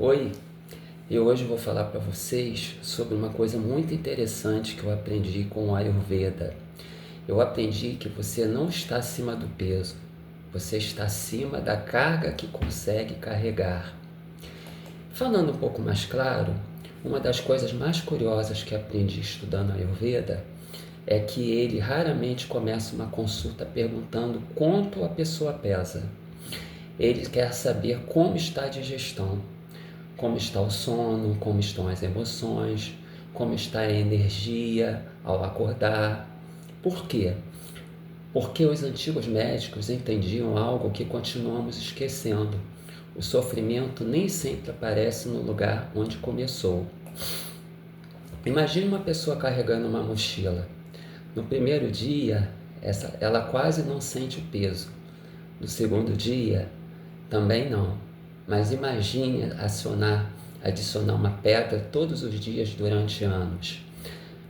Oi, e hoje eu vou falar para vocês sobre uma coisa muito interessante que eu aprendi com o Ayurveda. Eu aprendi que você não está acima do peso, você está acima da carga que consegue carregar. Falando um pouco mais claro, uma das coisas mais curiosas que aprendi estudando Ayurveda é que ele raramente começa uma consulta perguntando quanto a pessoa pesa. Ele quer saber como está a digestão, como está o sono, como estão as emoções, como está a energia ao acordar. Por quê? Porque os antigos médicos entendiam algo que continuamos esquecendo. O sofrimento nem sempre aparece no lugar onde começou. Imagine uma pessoa carregando uma mochila. No primeiro dia, ela quase não sente o peso. No segundo dia, também não. Mas imagine adicionar uma pedra todos os dias durante anos.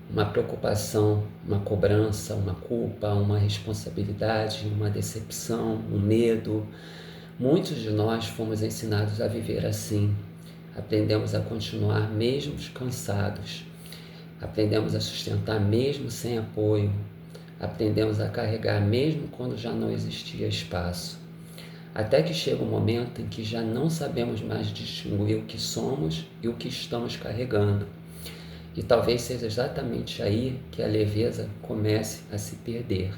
Uma preocupação, uma cobrança, uma culpa, uma responsabilidade, uma decepção, um medo. Muitos de nós fomos ensinados a viver assim. Aprendemos a continuar mesmo cansados. Aprendemos a sustentar mesmo sem apoio. Aprendemos a carregar mesmo quando já não existia espaço. Até que chega um momento em que já não sabemos mais distinguir o que somos e o que estamos carregando. E talvez seja exatamente aí que a leveza comece a se perder.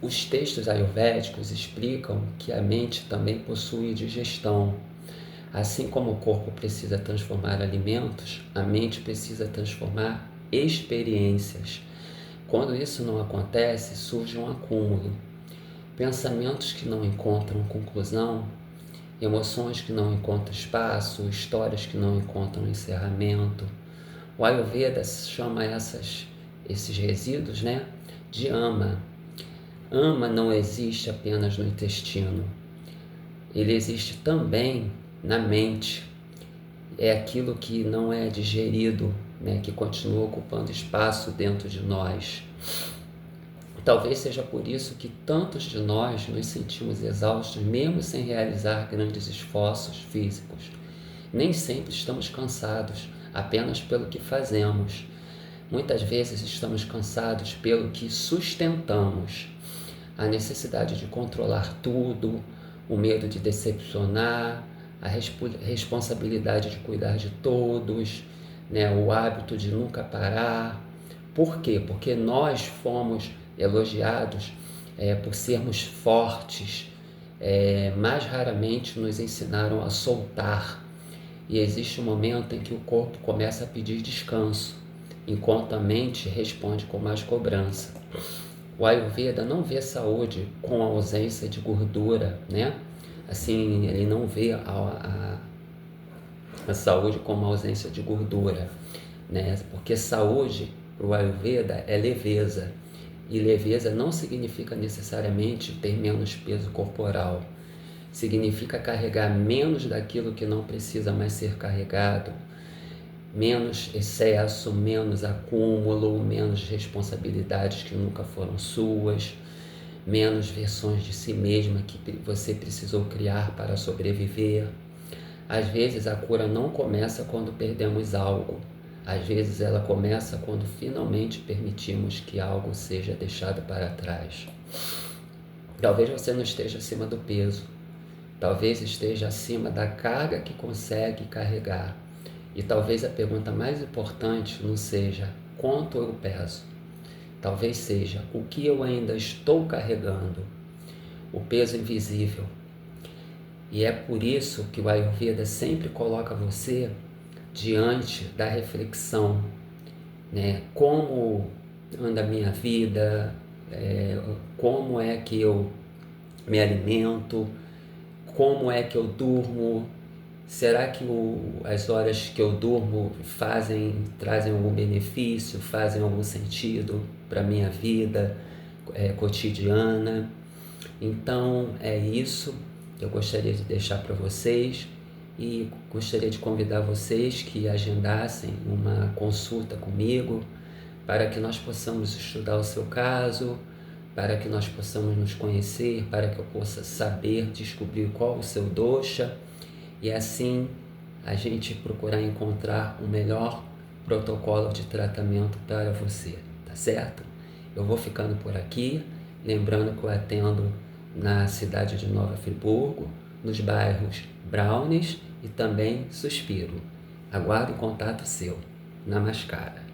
Os textos ayurvédicos explicam que a mente também possui digestão. Assim como o corpo precisa transformar alimentos, a mente precisa transformar experiências. Quando isso não acontece, surge um acúmulo. Pensamentos que não encontram conclusão, emoções que não encontram espaço, histórias que não encontram encerramento. O Ayurveda chama esses resíduos, de ama. Ama não existe apenas no intestino, ele existe também na mente. É aquilo que não é digerido, que continua ocupando espaço dentro de nós. Talvez seja por isso que tantos de nós nos sentimos exaustos, mesmo sem realizar grandes esforços físicos. Nem sempre estamos cansados apenas pelo que fazemos. Muitas vezes estamos cansados pelo que sustentamos. A necessidade de controlar tudo, o medo de decepcionar, a responsabilidade de cuidar de todos, o hábito de nunca parar. Por quê? Porque nós fomos elogiados por sermos fortes, mas raramente nos ensinaram a soltar. E existe um momento em que o corpo começa a pedir descanso, enquanto a mente responde com mais cobrança. O Ayurveda não vê saúde com a ausência de gordura, Assim, ele não vê a saúde como a ausência de gordura, Porque saúde para o Ayurveda é leveza. E leveza não significa necessariamente ter menos peso corporal. Significa carregar menos daquilo que não precisa mais ser carregado, menos excesso, menos acúmulo, menos responsabilidades que nunca foram suas, menos versões de si mesma que você precisou criar para sobreviver. Às vezes a cura não começa quando perdemos algo. Às vezes ela começa quando finalmente permitimos que algo seja deixado para trás. Talvez você não esteja acima do peso. Talvez esteja acima da carga que consegue carregar. E talvez a pergunta mais importante não seja quanto eu peso. Talvez seja o que eu ainda estou carregando. O peso invisível. E é por isso que o Ayurveda sempre coloca você diante da reflexão, Como anda a minha vida, como é que eu me alimento, como é que eu durmo, será que as horas que eu durmo trazem algum benefício, fazem algum sentido para a minha vida cotidiana? Então é isso que eu gostaria de deixar para vocês e gostaria de convidar vocês que agendassem uma consulta comigo para que nós possamos estudar o seu caso, para que nós possamos nos conhecer, para que eu possa saber, descobrir qual o seu dosha e assim a gente procurar encontrar o melhor protocolo de tratamento para você, tá certo? Eu vou ficando por aqui, lembrando que eu atendo na cidade de Nova Friburgo, nos bairros Brownies e também Suspiro. Aguardo o contato seu. Namaskara.